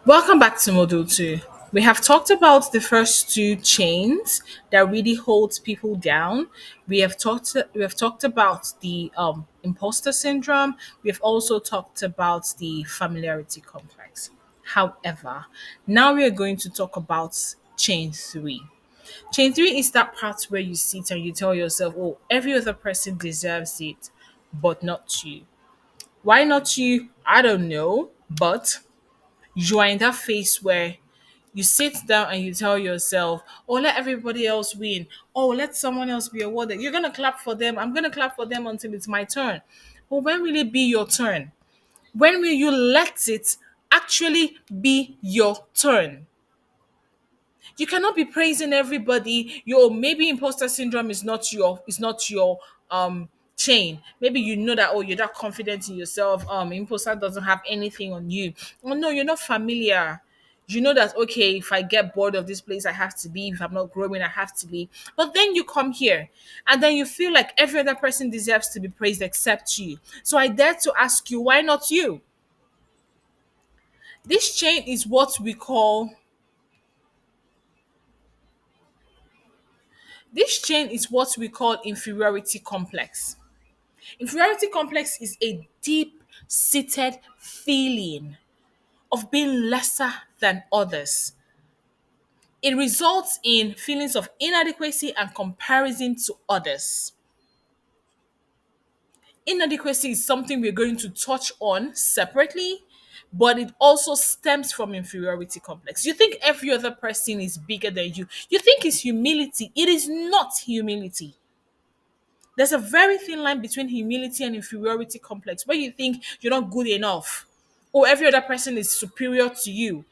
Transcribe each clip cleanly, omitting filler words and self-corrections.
Welcome back to Module 2. We have talked about the first two chains that really holds people down. We have talked about the imposter syndrome. We have also talked about the familiarity complex. However, now we are going to talk about chain 3. Chain 3 is that part where you sit and you tell yourself, "Oh, every other person deserves it, but not you." Why not you? I don't know, but you are in that phase where you sit down and you tell yourself, "Oh, let everybody else win. Oh, let someone else be awarded. You're gonna clap for them. I'm gonna clap for them until it's my turn." But when will it be your turn? When will you let it actually be your turn? You cannot be praising everybody. Your maybe imposter syndrome is not your chain. Maybe you know that, oh, you're that confident in yourself. Imposter doesn't have anything on you. Oh no, you're not familiar. You know that, okay, if I get bored of this place, I have to leave. If I'm not growing, I have to leave. But then you come here and then you feel like every other person deserves to be praised except you. So I dare to ask you, why not you? This chain is what we call This chain is what we call inferiority complex. Inferiority complex is a deep seated feeling of being lesser than others. It results in feelings of inadequacy and comparison to others. Inadequacy is something we're going to touch on separately, but it also stems from inferiority complex. You think every other person is bigger than you. You think it's humility. It is not humility. There's a very thin line between humility and inferiority complex where you think you're not good enough or every other person is superior to you.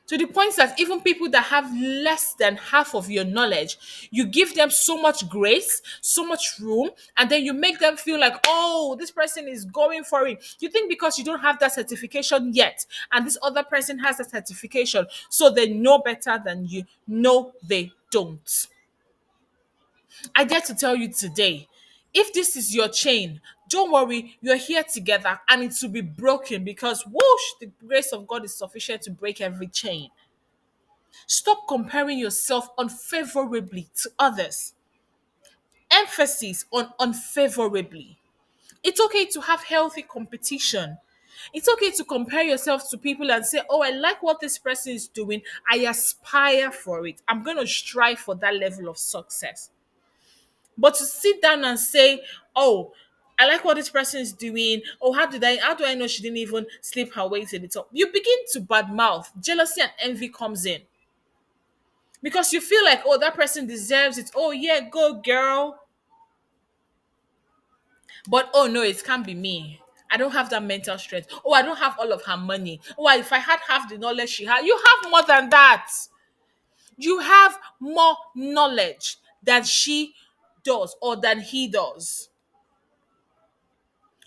To the point that even people that have less than half of your knowledge, you give them so much grace, so much room, and then you make them feel like, oh, this person is going for it. You think because you don't have that certification yet, and this other person has a certification, so they know better than you. No, they don't. I dare to tell you today, if this is your chain, don't worry, you're here together and it will be broken because whoosh, the grace of God is sufficient to break every chain. Stop comparing yourself unfavorably to others. Emphasis on unfavorably. It's okay to have healthy competition. It's okay to compare yourself to people and say, oh, I like what this person is doing. I aspire for it. I'm going to strive for that level of success. But to sit down and say, "Oh, I like what this person is doing. Oh, how do I know she didn't even sleep her way to the top?" You begin to badmouth. Jealousy and envy comes in because you feel like, oh, that person deserves it. Oh yeah, go girl. But oh no, it can't be me. I don't have that mental strength. Oh, I don't have all of her money. Oh, if I had half the knowledge she had, you have more than that. You have more knowledge than she does or than he does.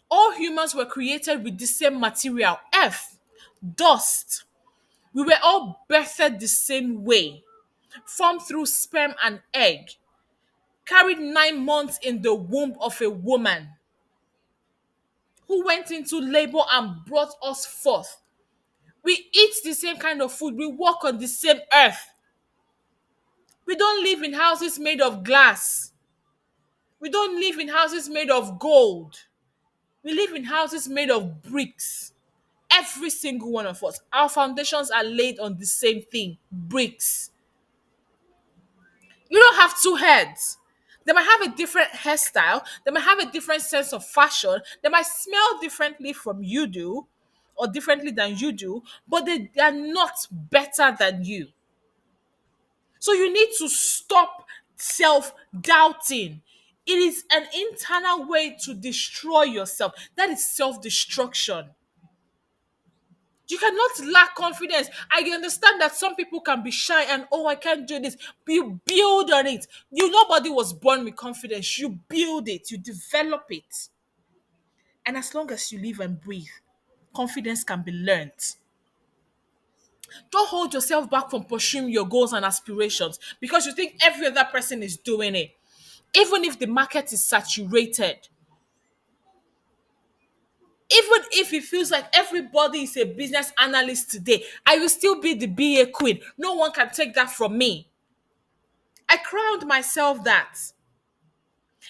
All humans were created with the same material, earth, dust. We were all birthed the same way, formed through sperm and egg, carried 9 months in the womb of a woman who went into labor and brought us forth. We eat the same kind of food, we walk on the same earth. We don't live in houses made of glass. We don't live in houses made of gold. We live in houses made of bricks. Every single one of us. Our foundations are laid on the same thing, bricks. You don't have two heads. They might have a different hairstyle, they might have a different sense of fashion, they might smell differently from you do, or differently than you do, but they are not better than you. So you need to stop self doubting. It is an internal way to destroy yourself. That is self destruction. You cannot lack confidence. I understand that some people can be shy and oh, I can't do this. You build on it. Nobody was born with confidence. You build it, you develop it. And as long as you live and breathe, confidence can be learned. Don't hold yourself back from pursuing your goals and aspirations because you think every other person is doing it. Even if the market is saturated, Even if it feels like everybody is a business analyst today, I will still be the BA queen. No one can take that from me. I crowned myself that.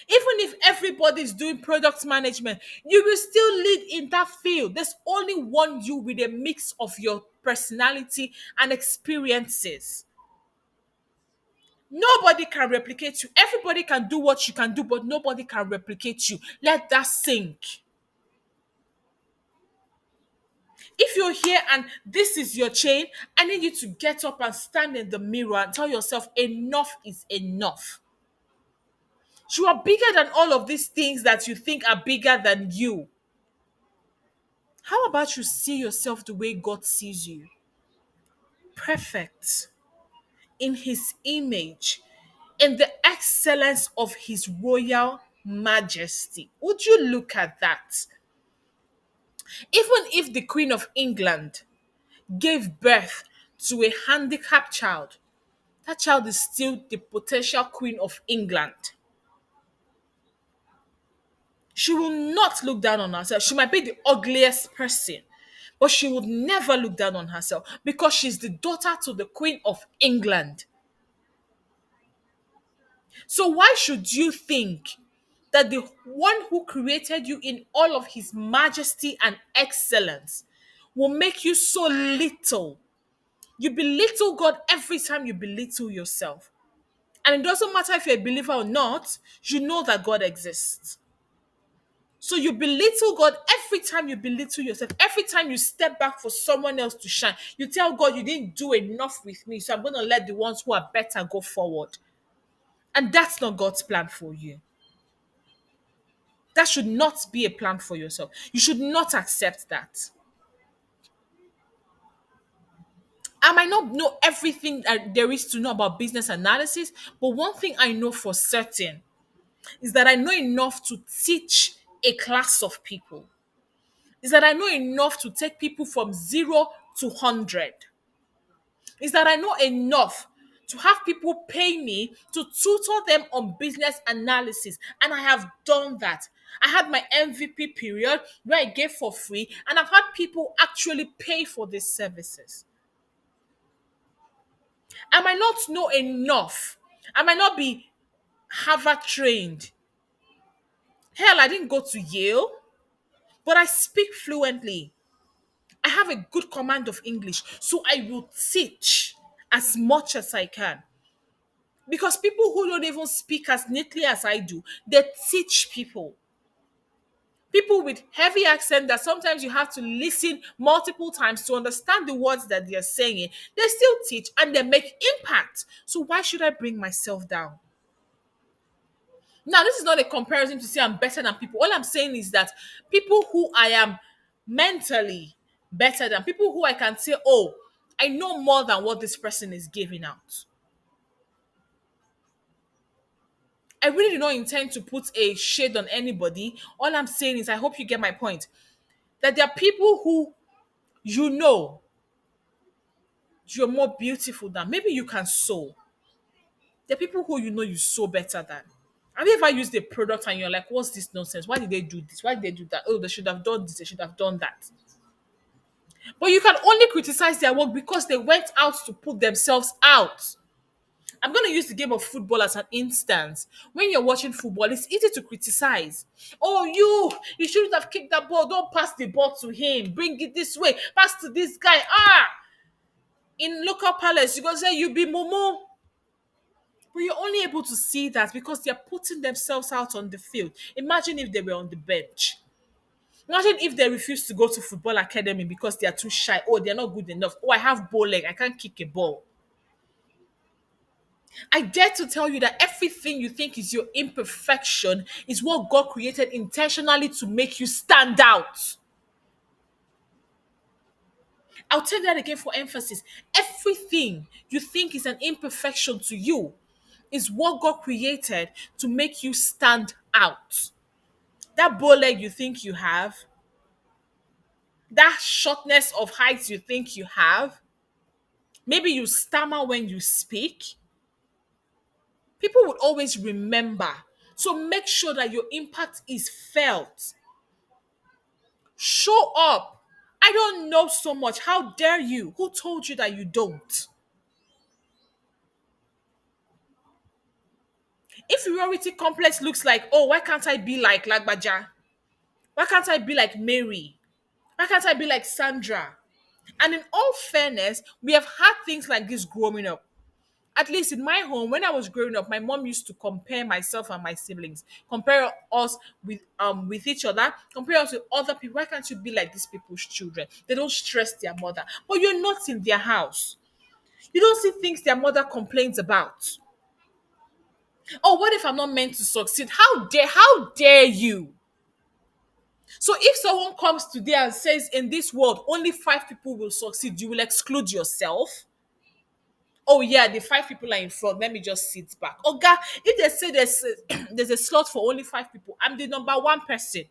Even if everybody is doing product management, you will still lead in that field. There's only one you with a mix of your personality and experiences. Nobody can replicate you. Everybody can do what you can do, but nobody can replicate you. Let that sink. If you're here and this is your chain, I need you to get up and stand in the mirror and tell yourself, enough is enough. You are bigger than all of these things that you think are bigger than you. How about you see yourself the way God sees you? Perfect, in His image, in the excellence of His royal majesty. Would you look at that? Even if the Queen of England gave birth to a handicapped child, that child is still the potential Queen of England. She will not look down on herself. She might be the ugliest person, but she would never look down on herself because she's the daughter to the Queen of England. So, why should you think that the one who created you in all of his majesty and excellence will make you so little? You belittle God every time you belittle yourself. And it doesn't matter if you're a believer or not, you know that God exists. So you belittle God every time you belittle yourself. Every time you step back for someone else to shine, you tell God you didn't do enough with me, so I'm going to let the ones who are better go forward. And that's not God's plan for you. That should not be a plan for yourself. You should not accept that. I might not know everything that there is to know about business analysis, but one thing I know for certain is that I know enough to teach a class of people. Is that I know enough to take people from 0 to 100. Is that I know enough to have people pay me to tutor them on business analysis. And I have done that. I had my MVP period where I gave for free, and I've had people actually pay for these services. I might not know enough. I might not be Harvard trained. Hell, I didn't go to Yale, but I speak fluently. I have a good command of English, so I will teach as much as I can. Because people who don't even speak as neatly as I do, they teach people. People with heavy accent that sometimes you have to listen multiple times to understand the words that they're saying, they still teach and they make impact. So why should I bring myself down? Now, this is not a comparison to say I'm better than people. All I'm saying is that people who I am mentally better than, people who I can say, oh, I know more than what this person is giving out. I really do not intend to put a shade on anybody. All I'm saying is, I hope you get my point. That there are people who you know you're more beautiful than. Maybe you can sew. There are people who you know you sew better than. Have you ever used a product and you're like, what's this nonsense? Why did they do this? Why did they do that? Oh, they should have done this. They should have done that. But you can only criticize their work because they went out to put themselves out. I'm going to use the game of football as an instance. When you're watching football, it's easy to criticize. Oh, you shouldn't have kicked that ball. Don't pass the ball to him. Bring it this way. Pass to this guy. In local palace, you're going to say you be Momo. But you're only able to see that because they're putting themselves out on the field. Imagine if they were on the bench. Imagine if they refuse to go to football academy because they are too shy. Oh, they're not good enough. Oh, I have bow leg. I can't kick a ball. I dare to tell you that everything you think is your imperfection is what God created intentionally to make you stand out. I'll tell that again for emphasis. Everything you think is an imperfection to you is what God created to make you stand out. That bow leg you think you have, that shortness of height you think you have, maybe you stammer when you speak, people would always remember. So make sure that your impact is felt. Show up. I don't know so much. How dare you? Who told you that you don't? Inferiority complex looks like, oh, why can't I be like Lagbaja? Why can't I be like Mary? Why can't I be like Sandra? And in all fairness, we have had things like this growing up. At least in my home, when I was growing up, my mom used to compare myself and my siblings, compare us with each other, compare us with other people. Why can't you be like these people's children? They don't stress their mother, but you're not in their house. You don't see things their mother complains about. Oh, what if I'm not meant to succeed? How dare you? So if someone comes today and says in this world only five people will succeed, you will exclude yourself. Oh yeah, the five people are in front. Let me just sit back. Oh God, if they say there's a slot for only five people, I'm the number one person.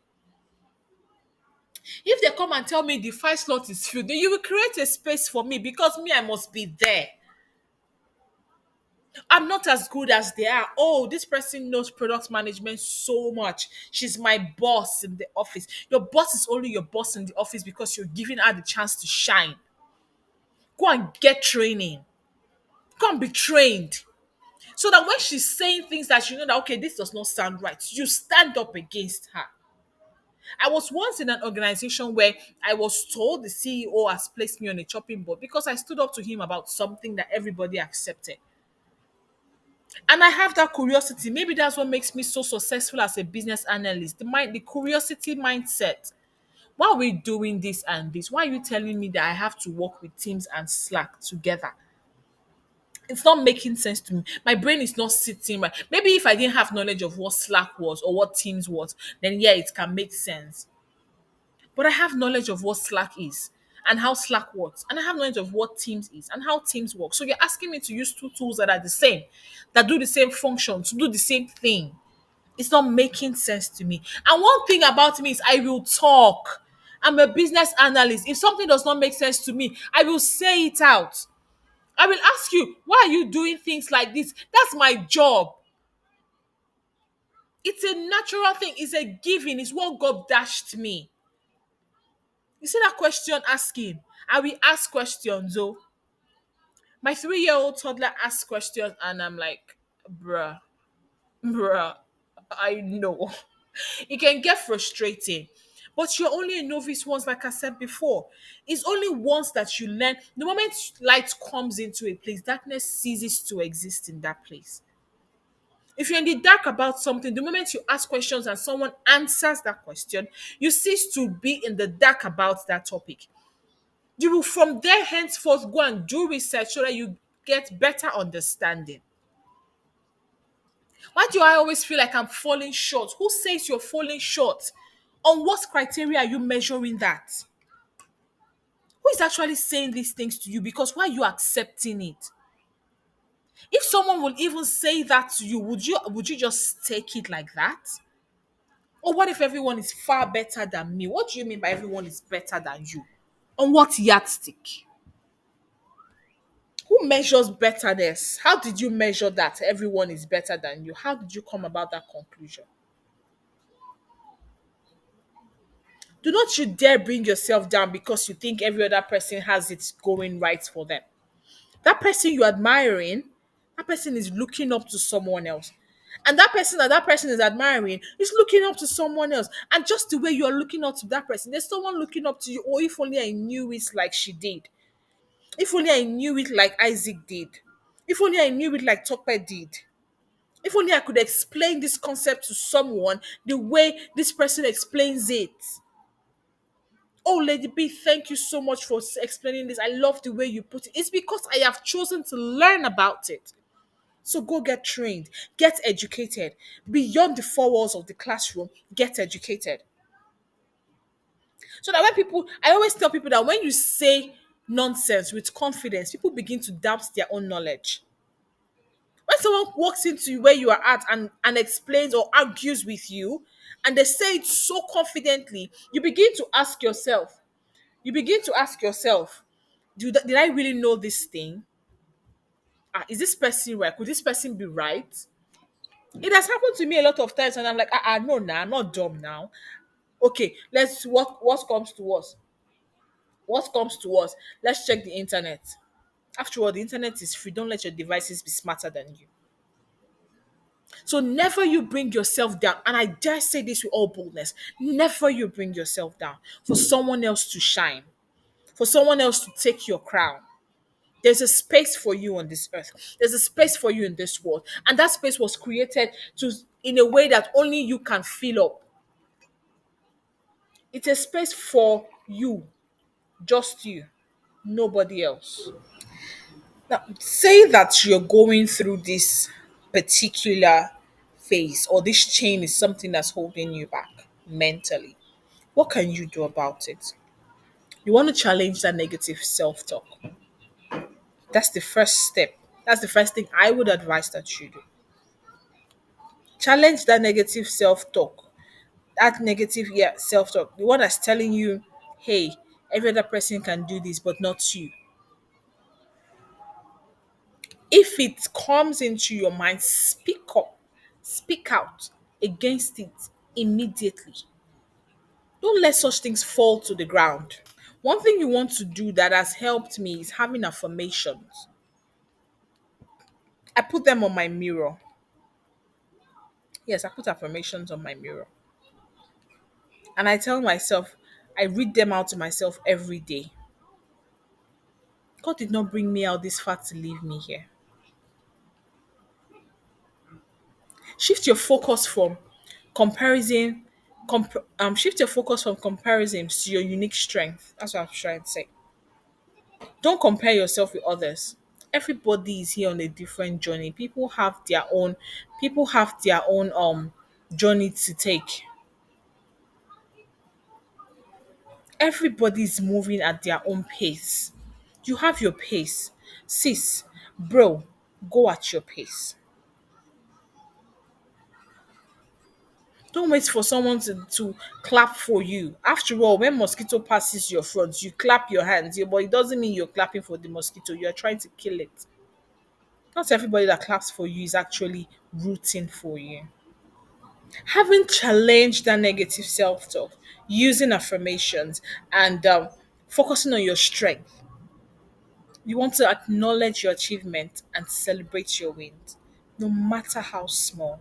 If they come and tell me the five slot is filled, then you will create a space for me because me, I must be there. I'm not as good as they are. Oh, this person knows product management so much. She's my boss in the office. Your boss is only your boss in the office because you're giving her the chance to shine. Go and get training. Go and be trained. So that when she's saying things that you know that, okay, this does not sound right, you stand up against her. I was once in an organization where I was told the CEO has placed me on a chopping board because I stood up to him about something that everybody accepted. And I have that curiosity. Maybe that's what makes me so successful as a business analyst. The curiosity mindset. Why are we doing this and this? Why are you telling me that I have to work with Teams and Slack together? It's not making sense to me. My brain is not sitting right. Maybe if I didn't have knowledge of what Slack was or what Teams was, then yeah, it can make sense. But I have knowledge of what Slack is and how Slack works, and I have knowledge of what Teams is and how Teams work. So you're asking me to use two tools that are the same, that do the same function, to do the same thing. It's not making sense to me. And one thing about me is I will talk. I'm a business analyst. If something does not make sense to me, I will say it out. I will ask you, why are you doing things like this? That's my job. It's a natural thing. It's a giving. It's what God dashed me. You see that question asking? I will ask questions. Oh, my 3-year-old toddler asks questions, and I'm like, bruh, bruh, I know. It can get frustrating. But you're only a novice once, like I said before. It's only once that you learn. The moment light comes into a place, darkness ceases to exist in that place. If you're in the dark about something, the moment you ask questions and someone answers that question, you cease to be in the dark about that topic. You will from there henceforth go and do research so that you get better understanding. Why do I always feel like I'm falling short? Who says you're falling short? On what criteria are you measuring that? Who is actually saying these things to you? Because why are you accepting it? If someone will even say that to you, would you just take it like that? Or what if everyone is far better than me? What do you mean by everyone is better than you? On what yardstick? Who measures betterness? How did you measure that everyone is better than you? How did you come about that conclusion? Do not you dare bring yourself down because you think every other person has it going right for them. That person you're admiring, that person is looking up to someone else. And that person is admiring is looking up to someone else. And just the way you're looking up to that person, there's someone looking up to you. Oh, if only I knew it like she did. If only I knew it like Isaac did. If only I knew it like Tokpe did. If only I could explain this concept to someone the way this person explains it. Oh, Lady B, thank you so much for explaining this. I love the way you put it. It's because I have chosen to learn about it. So go get trained, get educated. Beyond the four walls of the classroom, get educated. So that when I always tell people that when you say nonsense with confidence, people begin to doubt their own knowledge. When someone walks into where you are at and explains or argues with you, and they say it so confidently, you begin to ask yourself, did I really know this thing? Is this person right? Could this person be right? It has happened to me a lot of times, and I'm like, no, nah, I'm not dumb now. Okay, let's what comes to us. What comes to us? Let's check the internet. After all, the internet is free. Don't let your devices be smarter than you. So never you bring yourself down. And I dare say this with all boldness. Never you bring yourself down for someone else to shine, for someone else to take your crown. There's a space for you on this earth. There's a space for you in this world. And that space was created to in a way that only you can fill up. It's a space for you, just you, nobody else. Now, say that you're going through this particular phase or this chain is something that's holding you back mentally. What can you do about it? You want to challenge that negative self talk. That's the first step. That's the first thing I would advise that you do. Challenge that negative self talk. That negative self talk. The one that's telling you, hey, every other person can do this, but not you. If it comes into your mind, speak up, speak out against it immediately. Don't let such things fall to the ground. One thing you want to do that has helped me is having affirmations. I put them on my mirror. Yes, I put affirmations on my mirror. And I tell myself, I read them out to myself every day. God did not bring me out this far to leave me here. Shift your focus from comparison, shift your focus from comparison to your unique strength. That's what I'm trying to say. Don't compare yourself with others. Everybody is here on a different journey. People have their own journey to take. Everybody's moving at their own pace. You have your pace. Sis, bro, go at your pace. Don't wait for someone to clap for you. After all, when mosquito passes your front, you clap your hands, but it doesn't mean you're clapping for the mosquito. You're trying to kill it. Not everybody that claps for you is actually rooting for you. Having challenged that negative self talk, using affirmations, and focusing on your strength, you want to acknowledge your achievement and celebrate your wins, no matter how small.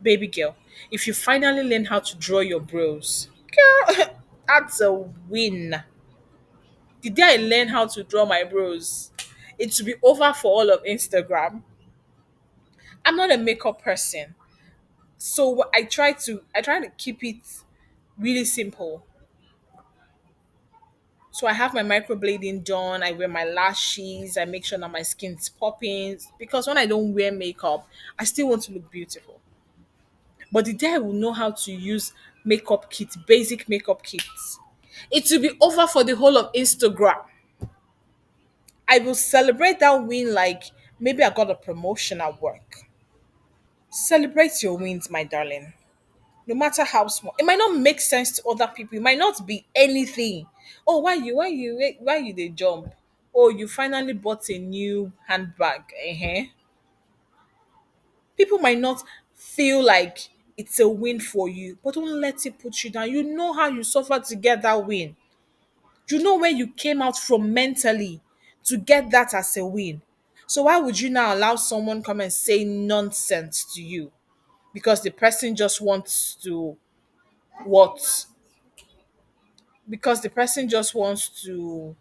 Baby girl, if you finally learn how to draw your brows, girl, that's a win. The day I learn how to draw my brows, it will be over for all of Instagram. I'm not a makeup person, so I try to keep it really simple. So I have my microblading done. I wear my lashes. I make sure that my skin's popping because when I don't wear makeup, I still want to look beautiful. But the day I will know how to use makeup kits, basic makeup kits, it will be over for the whole of Instagram. I will celebrate that win like maybe I got a promotion at work. Celebrate your wins, my darling. No matter how small. It might not make sense to other people. It might not be anything. Oh, why you they jump? Oh, you finally bought a new handbag. People might not feel like it's a win for you, but don't let it put you down. You know how you suffered to get that win. You know where you came out from mentally to get that as a win. So why would you now allow someone come and say nonsense to you because the person just wants to what? Because the person just wants to,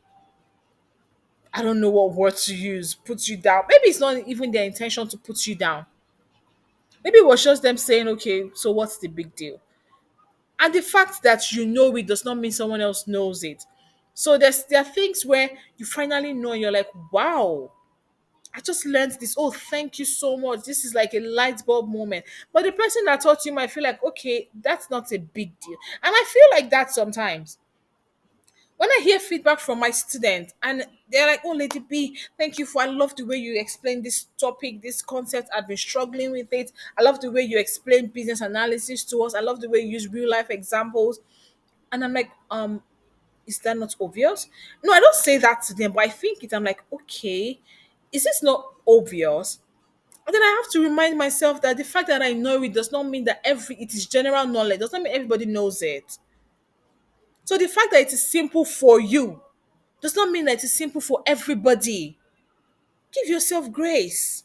I don't know what word to use, put you down. Maybe it's not even their intention to put you down. Maybe it was just them saying, okay, so what's the big deal? And the fact that you know it does not mean someone else knows it. So there are things where you finally know and you're like, wow, I just learned this. Oh, thank you so much. This is like a light bulb moment. But the person that taught you might feel like, okay, that's not a big deal. And I feel like that sometimes. When I hear feedback from my students and they're like, oh, Lady B, thank you for, I love the way you explain this topic, this concept. I've been struggling with it. I love the way you explain business analysis to us. I love the way you use real life examples. And I'm like, is that not obvious? No, I don't say that to them, but I think it. I'm like, okay, is this not obvious? And then I have to remind myself that the fact that I know it does not mean that it is general knowledge, does not mean everybody knows it. So the fact that it is simple for you does not mean that it is simple for everybody. Give yourself grace.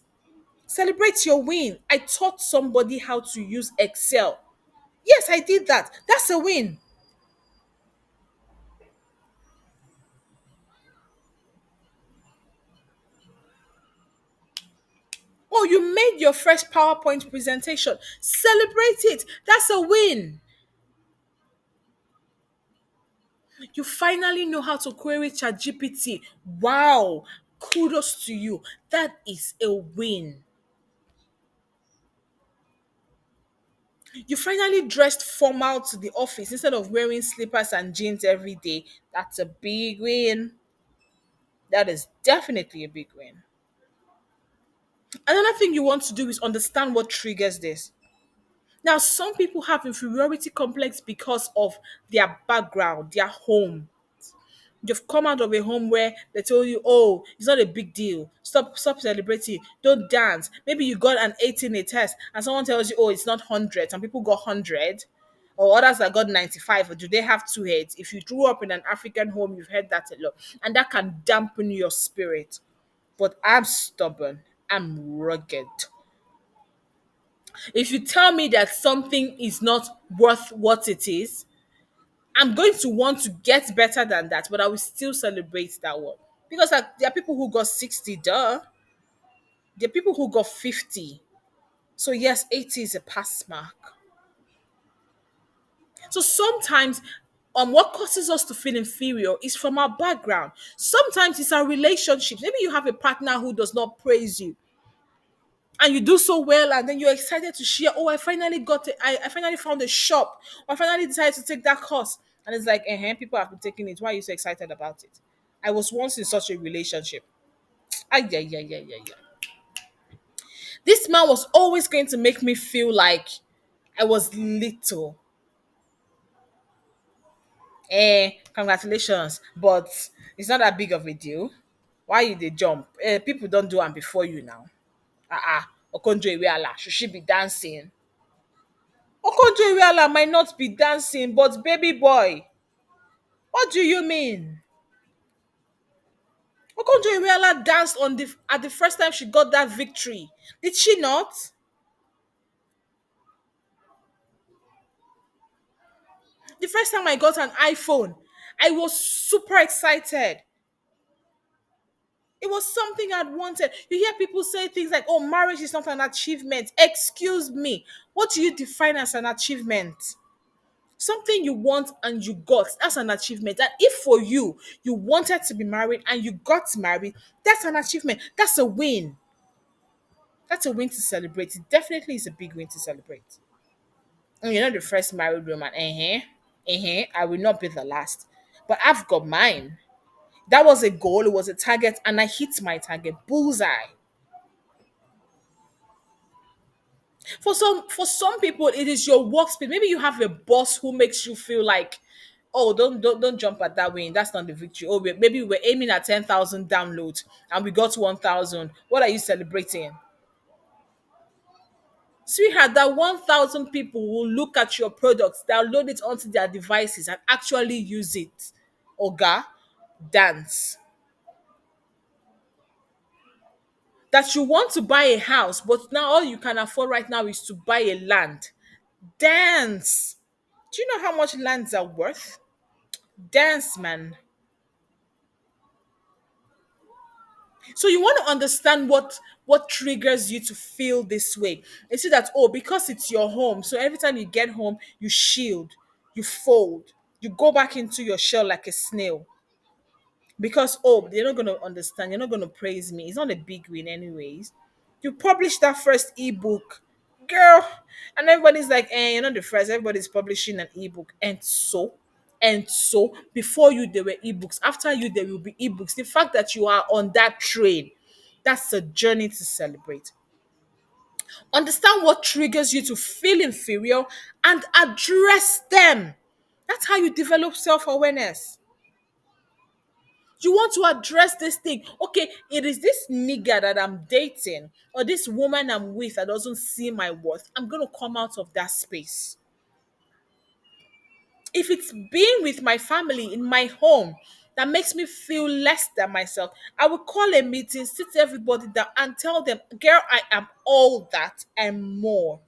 Celebrate your win. I taught somebody how to use Excel. Yes, I did that. That's a win. Oh, you made your first PowerPoint presentation. Celebrate it. That's a win. You finally know how to query ChatGPT. Wow. Kudos to you. That is a win. You finally dressed formal to the office instead of wearing slippers and jeans every day. That's a big win. That is definitely a big win. Another thing you want to do is understand what triggers this. Now, some people have inferiority complex because of their background, their home. You've come out of a home where they told you, oh, it's not a big deal. Stop celebrating. Don't dance. Maybe you got an 8 in a test and someone tells you, oh, it's not 100. Some people got 100 or others that got 95. Or do they have two heads? If you grew up in an African home, you've heard that a lot. And that can dampen your spirit. But I'm stubborn. I'm rugged. If you tell me that something is not worth what it is, I'm going to want to get better than that, but I will still celebrate that one. Because like, there are people who got 60, duh. There are people who got 50. So, yes, 80 is a pass mark. So, sometimes what causes us to feel inferior is from our background. Sometimes it's our relationships. Maybe you have a partner who does not praise you and you do so well and then you're excited to share, oh, I finally got it, I finally found a shop, or I finally decided to take that course. And it's like, people have been taking it, why are you so excited about it? I was once in such a relationship. Ay, yeah, yeah, yeah, yeah, yeah. This man was always going to make me feel like I was little. Congratulations, but it's not that big of a deal. Why you they jump? People don't do am before you now. Okonjo Iweala, should she be dancing? Okonjo Iweala might not be dancing, but baby boy, what do you mean? Okonjo Iweala danced at the first time she got that victory. Did she not? The first time I got an iPhone, I was super excited. It was something I'd wanted. You hear people say things like, oh, marriage is not an achievement. Excuse me. What do you define as an achievement? Something you want and you got, that's an achievement. And if for you, you wanted to be married and you got married, that's an achievement. That's a win. That's a win to celebrate. It definitely is a big win to celebrate. And you're not the first married woman. I will not be the last. But I've got mine. That was a goal, it was a target, and I hit my target. Bullseye. For some people, it is your workspace. Maybe you have a boss who makes you feel like, oh, don't jump at that win. That's not the victory. Oh, maybe we're aiming at 10,000 downloads and we got 1,000. What are you celebrating? Sweetheart, that 1,000 people will look at your products, download it onto their devices, and actually use it. Oga, dance. That you want to buy a house, but now all you can afford right now is to buy a land. Dance. Do you know how much lands are worth? Dance, man. So you want to understand what triggers you to feel this way. You see that, oh, because it's your home, so every time you get home, you shield, you fold, you go back into your shell like a snail. Because, oh, they're not gonna understand, you're not gonna praise me. It's not a big win anyways. You published that first ebook, girl, and everybody's like, you're not the first, everybody's publishing an ebook. And so before you there were ebooks, after you there will be ebooks. The fact that you are on that train, that's a journey to celebrate. Understand what triggers you to feel inferior and address them. That's how you develop self-awareness. You want to address this thing. Okay, it is this nigger that I'm dating or this woman I'm with that doesn't see my worth. I'm going to come out of that space. If it's being with my family in my home that makes me feel less than myself, I will call a meeting, sit everybody down, and tell them, girl, I am all that and more.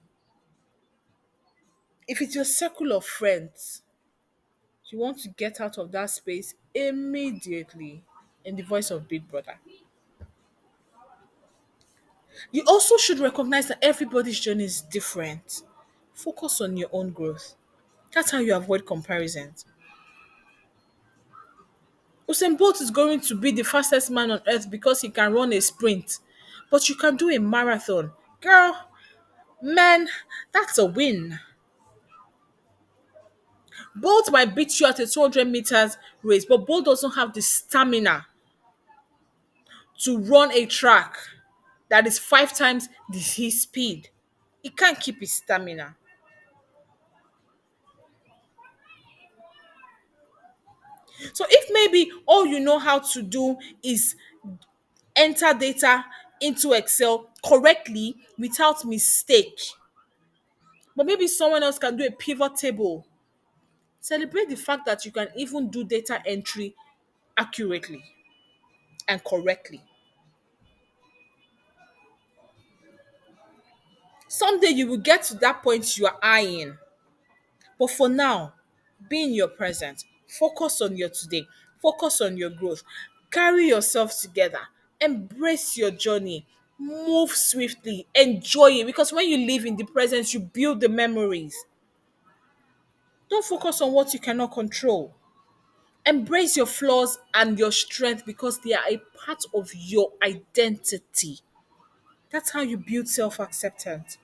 If it's your circle of friends, you want to get out of that space immediately in the voice of Big Brother. You also should recognize that everybody's journey is different. Focus on your own growth. That's how you avoid comparisons. Usain Bolt is going to be the fastest man on earth because he can run a sprint. But you can do a marathon. Girl, man, that's a win. Bolt might beat you at a 200 meters race, but Bolt doesn't have the stamina to run a track that is 5 times his speed. He can't keep his stamina. So if maybe all you know how to do is enter data into Excel correctly without mistake, but maybe someone else can do a pivot table, celebrate the fact that you can even do data entry accurately and correctly. Someday you will get to that point you are eyeing. But for now, be in your present. Focus on your today. Focus on your growth. Carry yourself together. Embrace your journey. Move swiftly. Enjoy it. Because when you live in the present, you build the memories. Don't focus on what you cannot control. Embrace your flaws and your strength because they are a part of your identity. That's how you build self acceptance.